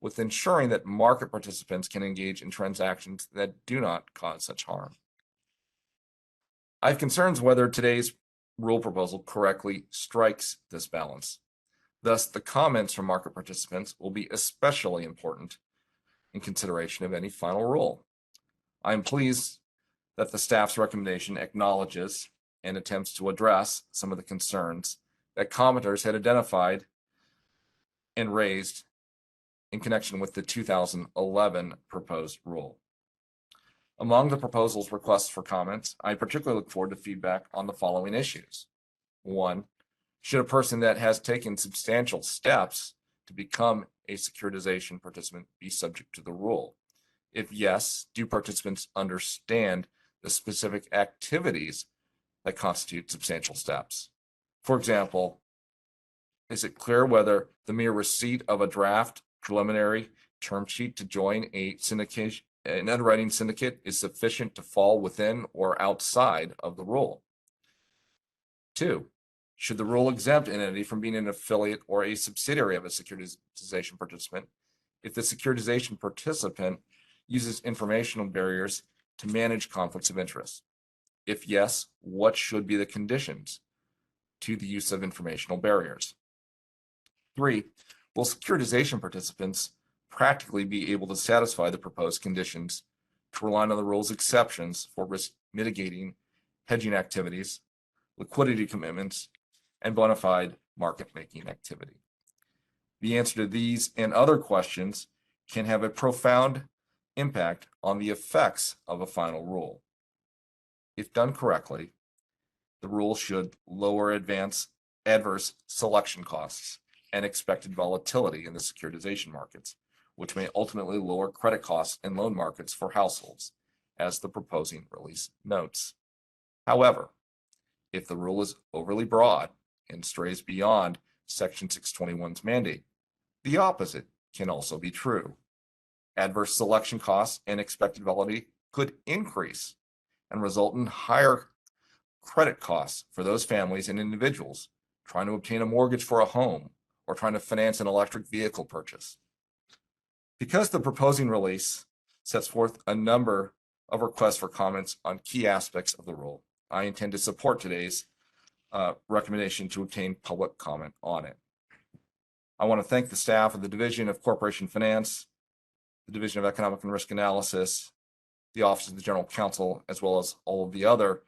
with ensuring that market participants can engage in transactions that do not cause such harm. I have concerns whether today's rule proposal correctly strikes this balance. Thus, the comments from market participants will be especially important in consideration of any final rule. I am pleased that the staff's recommendation acknowledges and attempts to address some of the concerns that commenters had identified and raised in connection with the 2011 proposed rule. Among the proposal's requests for comments, I particularly look forward to feedback on the following issues. 1, should a person that has taken substantial steps to become a securitization participant be subject to the rule? If yes, do participants understand the specific activities that constitute substantial steps? For example, is it clear whether the mere receipt of a draft preliminary term sheet to join an underwriting syndicate is sufficient to fall within or outside of the rule? 2, should the rule exempt an entity from being an affiliate or a subsidiary of a securitization participant if the securitization participant uses informational barriers to manage conflicts of interest? If yes, what should be the conditions to the use of informational barriers? 3, will securitization participants practically be able to satisfy the proposed conditions to rely on the rule's exceptions for risk mitigating, hedging activities, liquidity commitments, and bona fide market making activity? The answer to these and other questions can have a profound impact on the effects of a final rule. If done correctly, the rule should lower adverse selection costs and expected volatility in the securitization markets, which may ultimately lower credit costs in loan markets for households, as the proposing release notes. However, if the rule is overly broad and strays beyond Section 621's mandate, the opposite can also be true. Adverse selection costs and expected volatility could increase and result in higher credit costs for those families and individuals trying to obtain a mortgage for a home or trying to finance an electric vehicle purchase. Because the proposing release sets forth a number of requests for comments on key aspects of the rule, I intend to support today's recommendation to obtain public comment on it. I want to thank the staff of the Division of Corporation Finance, the Division of Economic and Risk Analysis, the Office of the General Counsel, as well as all of the other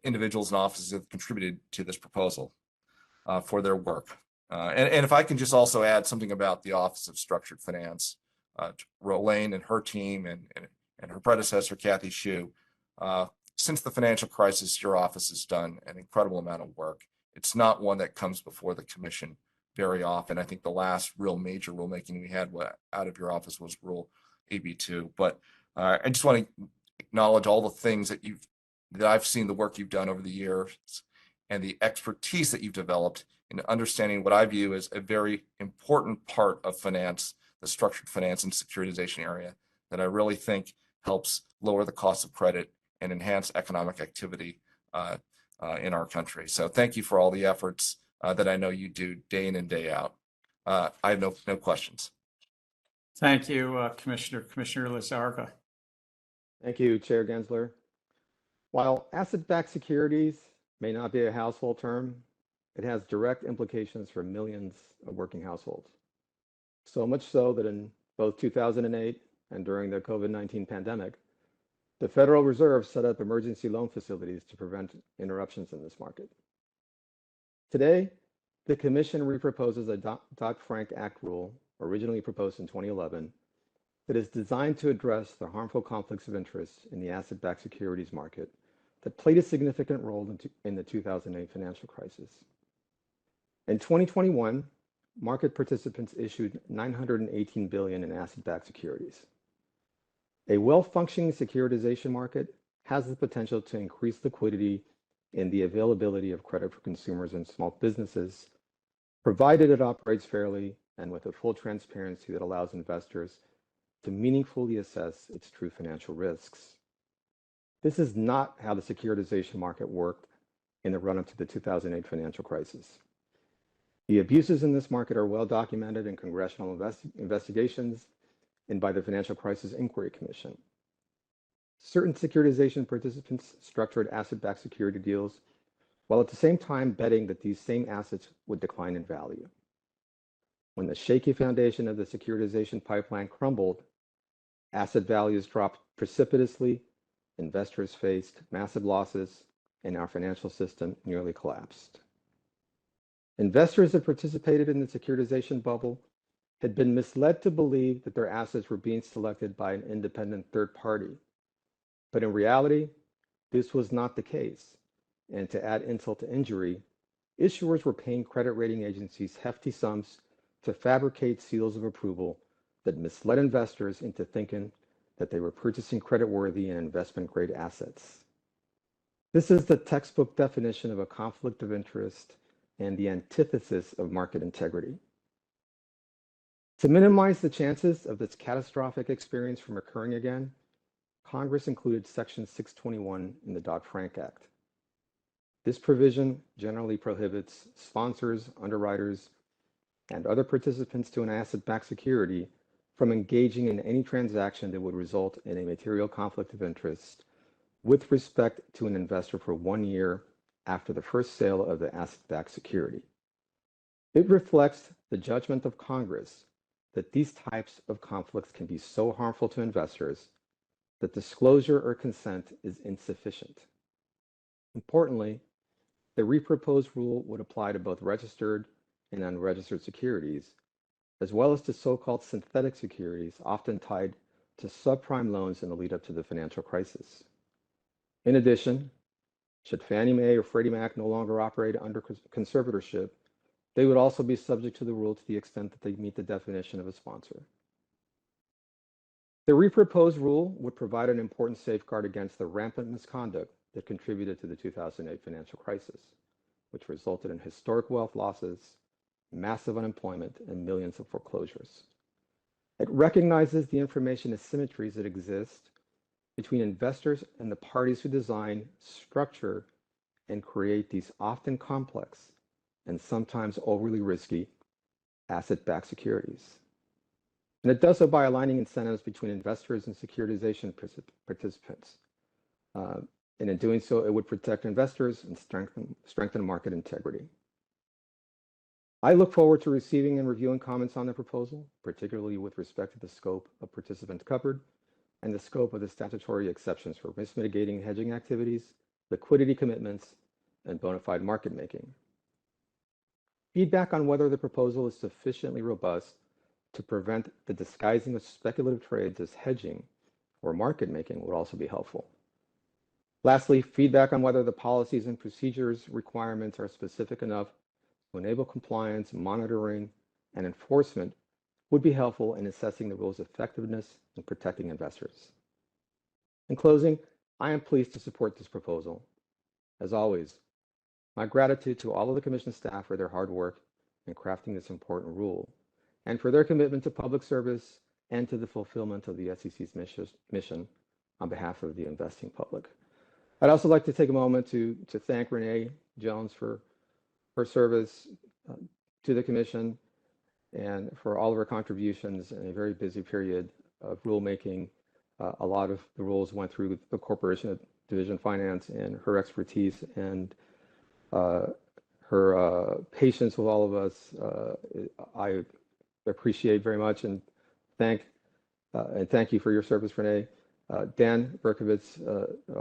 individuals and offices that have contributed to this proposal for their work. And if I can just also add something about the Office of Structured Finance, Rolane and her team and her predecessor, Kathy Hsu, since the financial crisis, your office has done an incredible amount of work. It's not one that comes before the commission very often. I think the last real major rulemaking we had out of your office was Rule AB2. But I just want to acknowledge all the things that I've seen, the work you've done over the years and the expertise that you've developed in understanding what I view as a very important part of finance, the structured finance and securitization area, that I really think helps lower the cost of credit and enhance economic activity in our country. So thank you for all the efforts that I know you do day in and day out. I have no questions. Thank you, Commissioner. Commissioner Lizarga. Thank you, Chair Gensler. While asset-backed securities may not be a household term, it has direct implications for millions of working households. So much so that in both 2008 and during the COVID-19 pandemic, the Federal Reserve set up emergency loan facilities to prevent interruptions in this market. Today, the Commission reproposes a Dodd-Frank Act rule, originally proposed in 2011, that is designed to address the harmful conflicts of interest in the asset-backed securities market that played a significant role in the 2008 financial crisis. In 2021, market participants issued $918 billion in asset-backed securities. A well-functioning securitization market has the potential to increase liquidity and the availability of credit for consumers and small businesses, provided it operates fairly and with a full transparency that allows investors to meaningfully assess its true financial risks. This is not how the securitization market worked in the run-up to the 2008 financial crisis. The abuses in this market are well documented in congressional investigations and by the Financial Crisis Inquiry Commission. Certain securitization participants structured asset-backed security deals while at the same time betting that these same assets would decline in value. When the shaky foundation of the securitization pipeline crumbled, asset values dropped precipitously, investors faced massive losses, and our financial system nearly collapsed. Investors that participated in the securitization bubble had been misled to believe that their assets were being selected by an independent third party. But in reality, this was not the case. And to add insult to injury, issuers were paying credit rating agencies hefty sums to fabricate seals of approval that misled investors into thinking that they were purchasing creditworthy and investment-grade assets. This is the textbook definition of a conflict of interest and the antithesis of market integrity. To minimize the chances of this catastrophic experience from occurring again, Congress included Section 621 in the Dodd-Frank Act. This provision generally prohibits sponsors, underwriters, and other participants to an asset-backed security from engaging in any transaction that would result in a material conflict of interest with respect to an investor for 1 year after the first sale of the asset-backed security. It reflects the judgment of Congress that these types of conflicts can be so harmful to investors that disclosure or consent is insufficient. Importantly, the reproposed rule would apply to both registered and unregistered securities, as well as to so-called synthetic securities, often tied to subprime loans in the lead up to the financial crisis. In addition, should Fannie Mae or Freddie Mac no longer operate under conservatorship, they would also be subject to the rule to the extent that they meet the definition of a sponsor. The reproposed rule would provide an important safeguard against the rampant misconduct that contributed to the 2008 financial crisis, which resulted in historic wealth losses, massive unemployment, and millions of foreclosures. It recognizes the information asymmetries that exist between investors and the parties who design, structure, and create these often complex and sometimes overly risky asset-backed securities. And it does so by aligning incentives between investors and securitization participants. And in doing so, it would protect investors and strengthen market integrity. I look forward to receiving and reviewing comments on the proposal, particularly with respect to the scope of participants covered and the scope of the statutory exceptions for risk mitigating hedging activities, liquidity commitments, and bona fide market making. Feedback on whether the proposal is sufficiently robust to prevent the disguising of speculative trades as hedging or market making would also be helpful. Lastly, feedback on whether the policies and procedures requirements are specific enough to enable compliance, monitoring, and enforcement would be helpful in assessing the rule's effectiveness and protecting investors. In closing, I am pleased to support this proposal. As always, my gratitude to all of the Commission staff for their hard work in crafting this important rule and for their commitment to public service and to the fulfillment of the SEC's mission on behalf of the investing public. I'd also like to take a moment to thank Renee Jones for her service to the Commission and for all of her contributions in a very busy period of rulemaking. A lot of the rules went through the Corporation Division of Finance, and her expertise and her patience with all of us, I appreciate very much, and thank you for your service, Renee. Dan Berkovitz,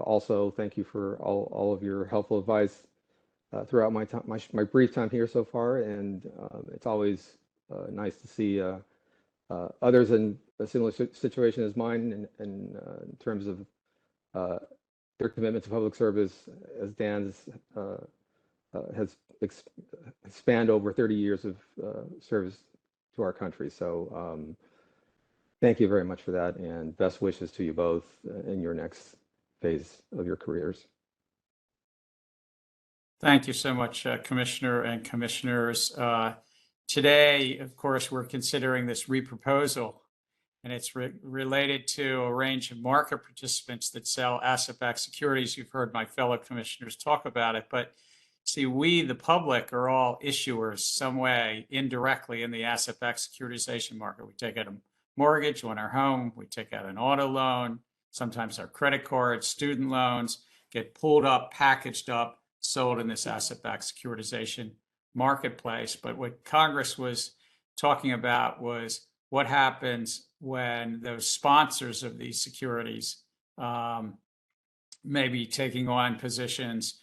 also thank you for all of your helpful advice throughout my brief time here so far, and it's always nice to see others in a similar situation as mine in terms of their commitment to public service, as Dan's has spanned over 30 years of service to our country. So thank you very much for that, and best wishes to you both in your next phase of your careers. Thank you so much, Commissioner and Commissioners. Today, of course, we're considering this reproposal, and it's related to a range of market participants that sell asset-backed securities. You've heard my fellow commissioners talk about it, but see, we, the public, are all issuers some way indirectly in the asset-backed securitization market. We take out a mortgage on our home, we take out an auto loan, sometimes our credit cards, student loans get pulled up, packaged up, sold in this asset-backed securitization marketplace. But what Congress was talking about was what happens when those sponsors of these securities may be taking on positions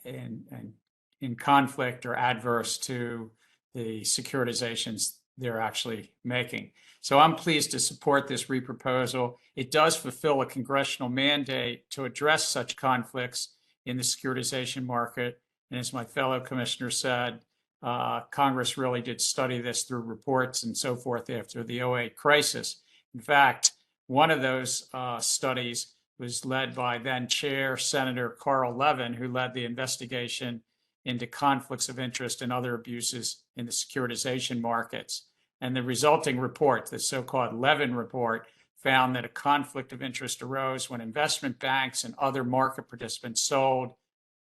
in conflict or adverse to the securitizations they're actually making. So I'm pleased to support this reproposal. It does fulfill a congressional mandate to address such conflicts in the securitization market. And as my fellow commissioner said, Congress really did study this through reports and so forth after the 2008 crisis. In fact, one of those studies was led by then Chair Senator Carl Levin, who led the investigation into conflicts of interest and other abuses in the securitization markets. And the resulting report, the so-called Levin report, found that a conflict of interest arose when investment banks and other market participants sold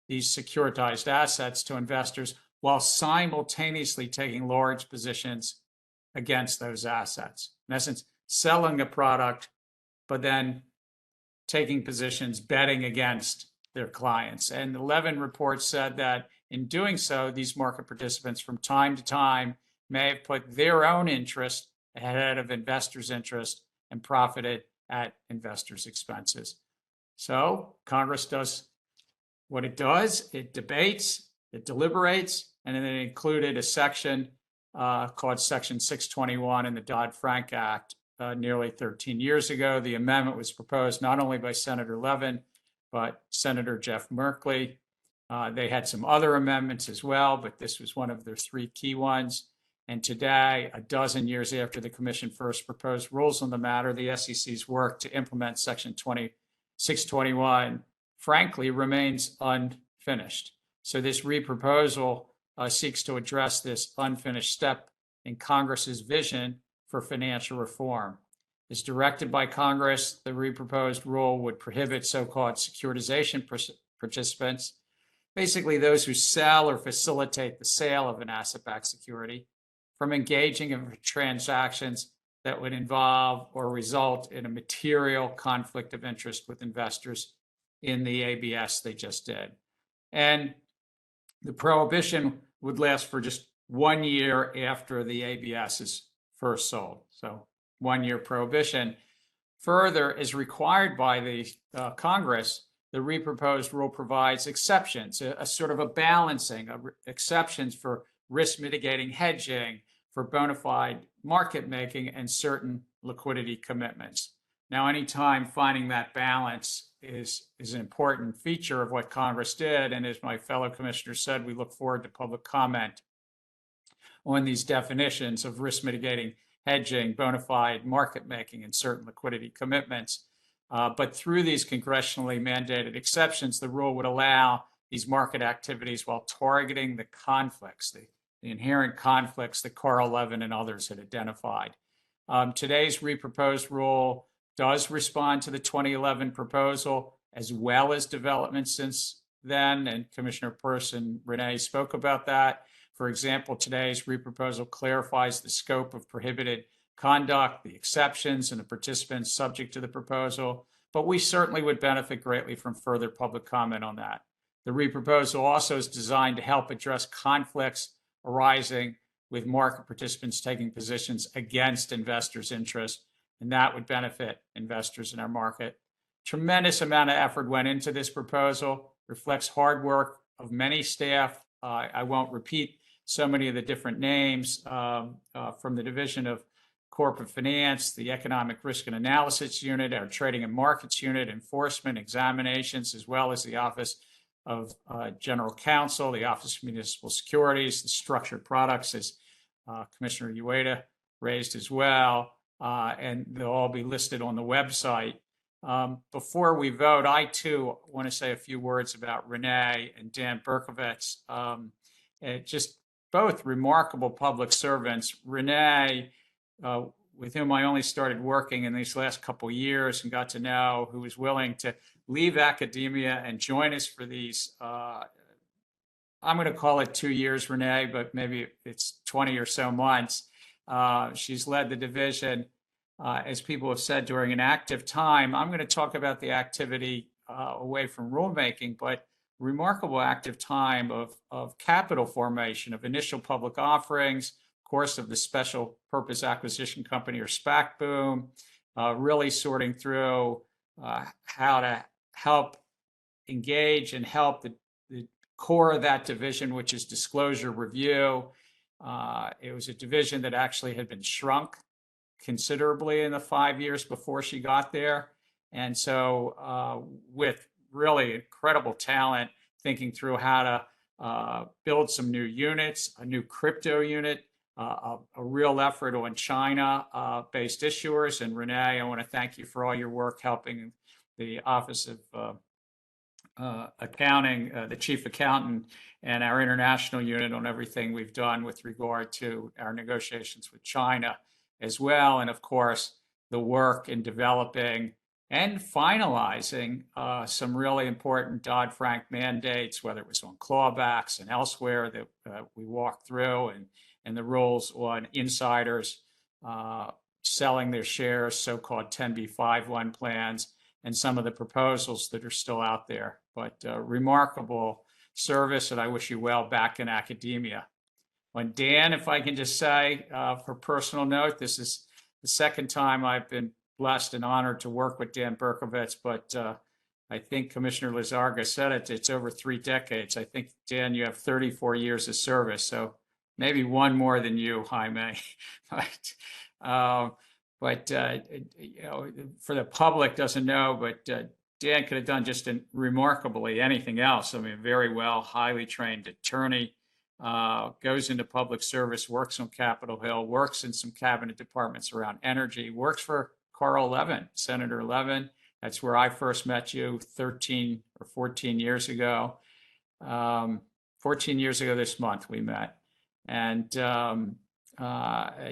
these securitized assets to investors while simultaneously taking large positions against those assets. In essence, selling a product, but then taking positions, betting against their clients. And the Levin report said that in doing so, these market participants from time to time may have put their own interest ahead of investors' interest and profited at investors' expenses. So Congress does what it does. It debates, it deliberates, and then it included a section called Section 621 in the Dodd-Frank Act nearly 13 years ago. The amendment was proposed not only by Senator Levin, but Senator Jeff Merkley. They had some other amendments as well, but this was one of their three key ones. And today, a dozen years after the commission first proposed rules on the matter, the SEC's work to implement Section 621, frankly, remains unfinished. So this reproposal seeks to address this unfinished step in Congress's vision for financial reform. As directed by Congress, the reproposed rule would prohibit so-called securitization participants, basically those who sell or facilitate the sale of an asset-backed security, from engaging in transactions that would involve or result in a material conflict of interest with investors in the ABS they just did. And the prohibition would last for just 1 year after the ABS is first sold. So 1 year prohibition. Further, as required by the Congress, the reproposed rule provides exceptions, a sort of a balancing of exceptions for risk mitigating hedging, for bona fide market making, and certain liquidity commitments. Now, anytime finding that balance is an important feature of what Congress did. And as my fellow commissioner said, we look forward to public comment on these definitions of risk mitigating hedging, bona fide market making, and certain liquidity commitments. But through these congressionally mandated exceptions, the rule would allow these market activities while targeting the conflicts, the inherent conflicts that Carl Levin and others had identified. Today's reproposed rule does respond to the 2011 proposal, as well as developments since then, and Commissioner Peirce and Renee spoke about that. For example, today's reproposal clarifies the scope of prohibited conduct, the exceptions, and the participants subject to the proposal, but we certainly would benefit greatly from further public comment on that. The reproposal also is designed to help address conflicts arising with market participants taking positions against investors' interests, and that would benefit investors in our market. Tremendous amount of effort went into this proposal, reflects hard work of many staff. I won't repeat so many of the different names from the Division of Corporate Finance, the Economic Risk and Analysis Unit, our Trading and Markets Unit, Enforcement, Examinations, as well as the Office of General Counsel, the Office of Municipal Securities, the Structured Products, as Commissioner Ueda raised as well, and they'll all be listed on the website. Before we vote, I too want to say a few words about Renee and Dan Berkovitz. Just both remarkable public servants. Renee, with whom I only started working in these last couple of years and got to know, who was willing to leave academia and join us for these, I'm going to call it 2 years, Renee, but maybe it's 20 or so months. She's led the division, as people have said, during an active time. I'm going to talk about the activity away from rulemaking, but remarkable active time of capital formation, of initial public offerings, of course, of the special purpose acquisition company or SPAC boom, really sorting through how to help engage and help the core of that division, which is disclosure review. It was a division that actually had been shrunk considerably in the 5 years before she got there. And so with really incredible talent, thinking through how to build some new units, a new crypto unit, a real effort on China-based issuers. And Renee, I want to thank you for all your work helping the Office of Accounting, the chief accountant, and our international unit on everything we've done with regard to our negotiations with China as well. And of course, the work in developing and finalizing some really important Dodd-Frank mandates, whether it was on clawbacks and elsewhere that we walked through, and the rules on insiders selling their shares, so-called 10b5-1 plans, and some of the proposals that are still out there. But remarkable service, and I wish you well back in academia. On Dan, if I can just say, for personal note, this is the second time I've been blessed and honored to work with Dan Berkovitz, but I think Commissioner Lizarga said it, it's over 3 decades. I think, Dan, you have 34 years of service, so maybe one more than you, Jaime. But you know, for the public doesn't know, but Dan could have done just remarkably anything else. I mean, very well, highly trained attorney, goes into public service, works on Capitol Hill, works in some cabinet departments around energy, works for Carl Levin, Senator Levin. That's where I first met you 13 or 14 years ago. 14 years ago this month we met. And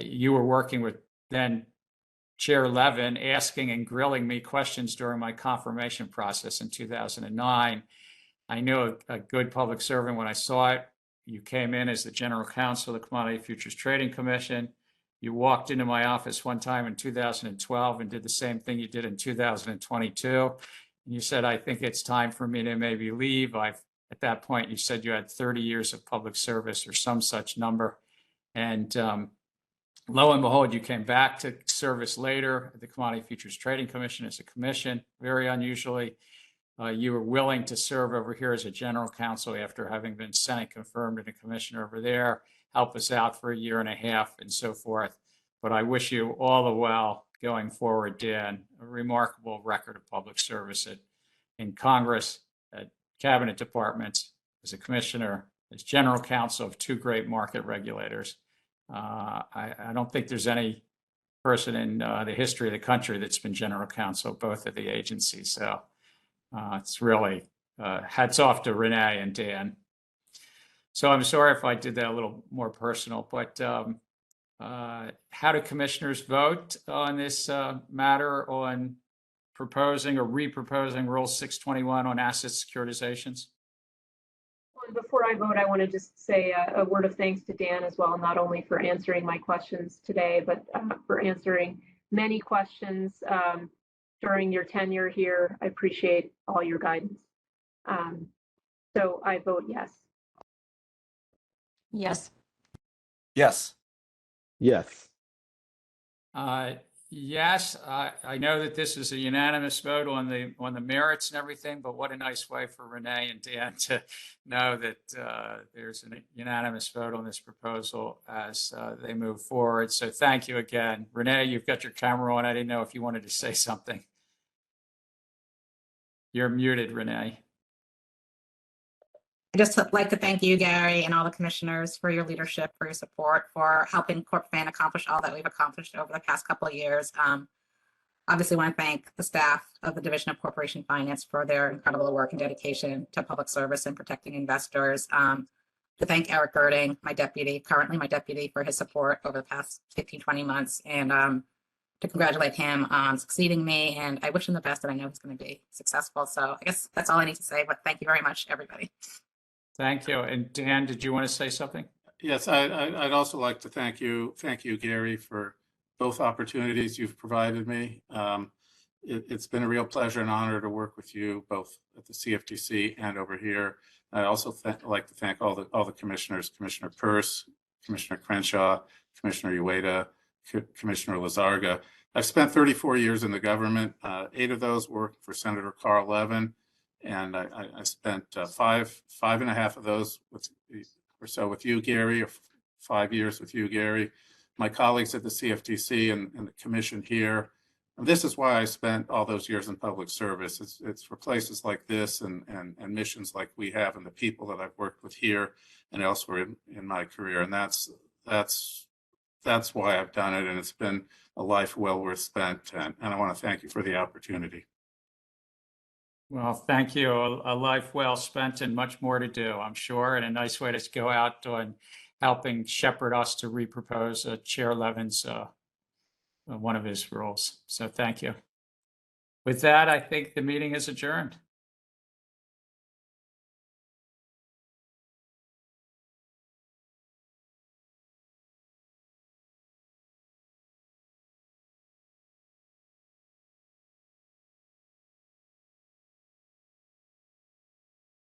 you were working with then Chair Levin, asking and grilling me questions during my confirmation process in 2009. I knew a good public servant when I saw it. You came in as the general counsel of the Commodity Futures Trading Commission. You walked into my office one time in 2012 and did the same thing you did in 2022. And you said, I think it's time for me to maybe leave. At that point, you said you had 30 years of public service or some such number. And lo and behold, you came back to service later at the Commodity Futures Trading Commission as a commission. Very unusually, you were willing to serve over here as a general counsel after having been Senate confirmed and a commissioner over there, help us out for 1.5 years and so forth. But I wish you all the well going forward, Dan. A remarkable record of public service in Congress, at cabinet departments, as a commissioner, as general counsel of 2 great market regulators. I don't think there's any person in the history of the country that's been general counsel of both of the agencies. So it's really hats off to Renee and Dan. So I'm sorry if I did that a little more personal, but how do commissioners vote on this matter on proposing or reproposing Rule 621 on asset securitizations? Before I vote, I want to just say a word of thanks to Dan as well, not only for answering my questions today, but for answering many questions during your tenure here. I appreciate all your guidance. So I vote yes. Yes. Yes. Yes. Yes, I know that this is a unanimous vote on the merits and everything, but what a nice way for Renee and Dan to know that there's a unanimous vote on this proposal as they move forward. So thank you again. Renee, you've got your camera on. I didn't know if you wanted to say something. You're muted, Renee. I'd just like to thank you, Gary, and all the commissioners for your leadership, for your support, for helping CorpFan accomplish all that we've accomplished over the past couple of years. Obviously, want to thank the staff of the Division of Corporation Finance for their incredible work and dedication to public service and protecting investors. to thank Eric Girding, my deputy, currently my deputy, for his support over the past 15, 20 months, and to congratulate him on succeeding me. And I wish him the best, and I know he's going to be successful. So I guess that's all I need to say, but thank you very much, everybody. Thank you. And Dan, did you want to say something? Yes, I'd also like to thank you, Gary, for both opportunities you've provided me. It's been a real pleasure and honor to work with you both at the CFTC and over here. I also like to thank all the commissioners, Commissioner Peirce, Commissioner Crenshaw, Commissioner Ueda, Commissioner Lizarga. I've spent 34 years in the government, 8 of those working for Senator Carl Levin, and I spent five and a half of those with you, Gary, or 5 years with you, Gary. My colleagues at the CFTC and the commission here. And this is why I spent all those years in public service. It's for places like this and missions like we have and the people that I've worked with here and elsewhere in my career. And that's why I've done it. And it's been a life well worth spent. And I want to thank you for the opportunity. Well, thank you. A life well spent and much more to do, I'm sure, and a nice way to go out on helping shepherd us to repropose Chair Levin's one of his rules. So thank you. With that, I think the meeting is adjourned.